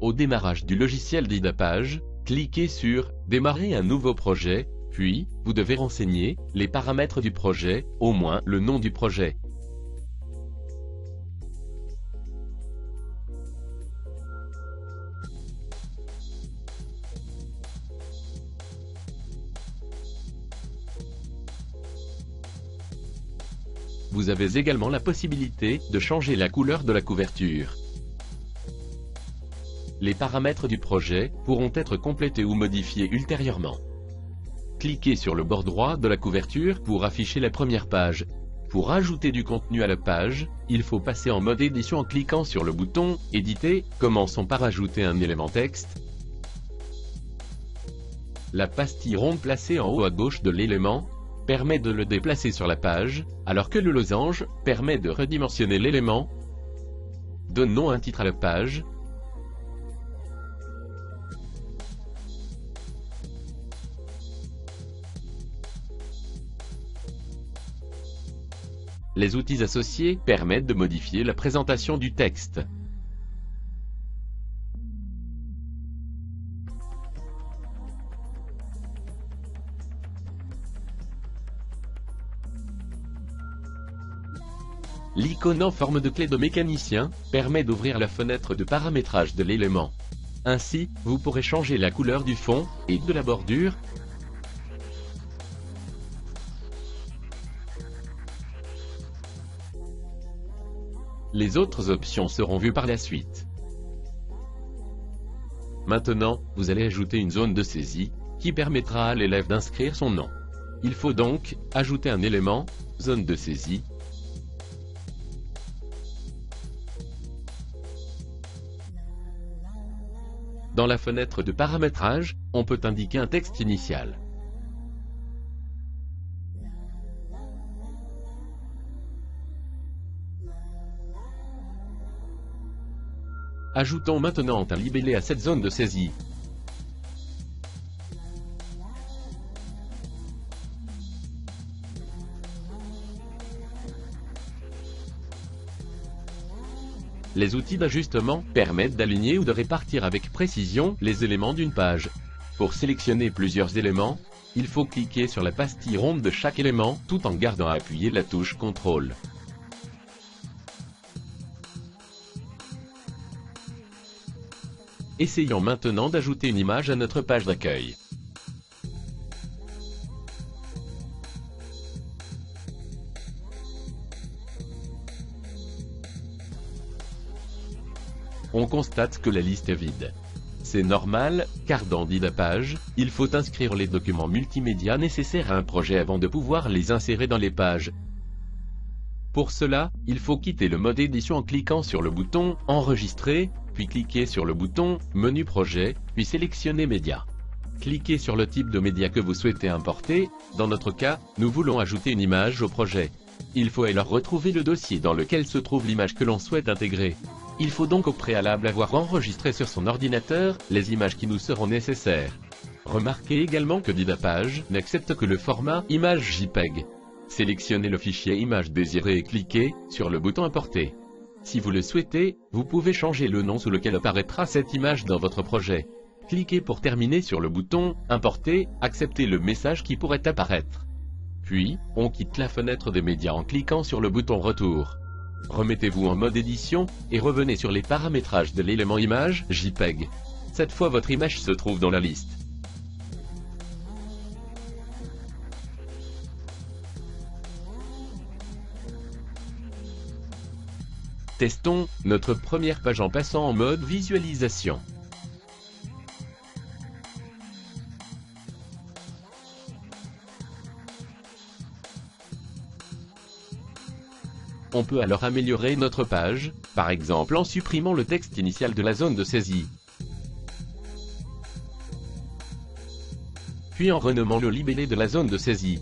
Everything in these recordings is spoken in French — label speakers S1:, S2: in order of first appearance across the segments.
S1: Au démarrage du logiciel d'IDAPAGE, cliquez sur « Démarrer un nouveau projet », puis, vous devez renseigner les paramètres du projet, au moins le nom du projet. Vous avez également la possibilité de changer la couleur de la couverture. Les paramètres du projet pourront être complétés ou modifiés ultérieurement. Cliquez sur le bord droit de la couverture pour afficher la première page. Pour ajouter du contenu à la page, il faut passer en mode édition en cliquant sur le bouton « Éditer ». Commençons par ajouter un élément texte. La pastille ronde placée en haut à gauche de l'élément permet de le déplacer sur la page, alors que le losange permet de redimensionner l'élément. Donnons un titre à la page. Les outils associés permettent de modifier la présentation du texte. L'icône en forme de clé de mécanicien permet d'ouvrir la fenêtre de paramétrage de l'élément. Ainsi, vous pourrez changer la couleur du fond et de la bordure. Les autres options seront vues par la suite. Maintenant, vous allez ajouter une zone de saisie qui permettra à l'élève d'inscrire son nom. Il faut donc ajouter un élément, zone de saisie. Dans la fenêtre de paramétrage, on peut indiquer un texte initial. Ajoutons maintenant un libellé à cette zone de saisie. Les outils d'ajustement permettent d'aligner ou de répartir avec précision les éléments d'une page. Pour sélectionner plusieurs éléments, il faut cliquer sur la pastille ronde de chaque élément tout en gardant à appuyer la touche CTRL. Essayons maintenant d'ajouter une image à notre page d'accueil. On constate que la liste est vide. C'est normal, car dans IDAPAGE, il faut inscrire les documents multimédia nécessaires à un projet avant de pouvoir les insérer dans les pages. Pour cela, il faut quitter le mode édition en cliquant sur le bouton « Enregistrer », puis cliquer sur le bouton « Menu projet », puis sélectionner « Média ». Cliquez sur le type de média que vous souhaitez importer. Dans notre cas, nous voulons ajouter une image au projet. Il faut alors retrouver le dossier dans lequel se trouve l'image que l'on souhaite intégrer. Il faut donc au préalable avoir enregistré sur son ordinateur les images qui nous seront nécessaires. Remarquez également que IDAPAGE n'accepte que le format image JPEG. Sélectionnez le fichier image désiré et cliquez sur le bouton Importer. Si vous le souhaitez, vous pouvez changer le nom sous lequel apparaîtra cette image dans votre projet. Cliquez pour terminer sur le bouton Importer, acceptez le message qui pourrait apparaître. Puis, on quitte la fenêtre des médias en cliquant sur le bouton Retour. Remettez-vous en mode édition et revenez sur les paramétrages de l'élément image JPEG. Cette fois votre image se trouve dans la liste. Testons notre première page en passant en mode visualisation. On peut alors améliorer notre page, par exemple en supprimant le texte initial de la zone de saisie. Puis en renommant le libellé de la zone de saisie.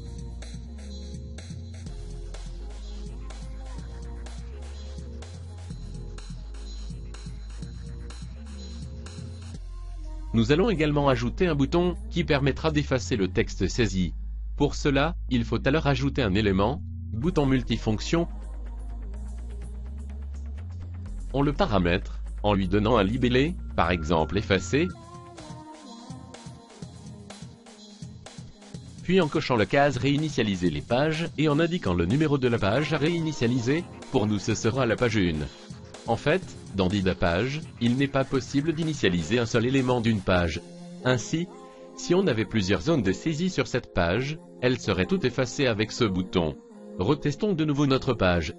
S1: Nous allons également ajouter un bouton qui permettra d'effacer le texte saisi. Pour cela, il faut alors ajouter un élément, bouton multifonction. On le paramètre en lui donnant un libellé, par exemple effacer, puis en cochant la case réinitialiser les pages et en indiquant le numéro de la page à réinitialiser. Pour nous ce sera la page 1. En fait, dans Didapage, il n'est pas possible d'initialiser un seul élément d'une page. Ainsi, si on avait plusieurs zones de saisie sur cette page, elles seraient toutes effacées avec ce bouton. Retestons de nouveau notre page.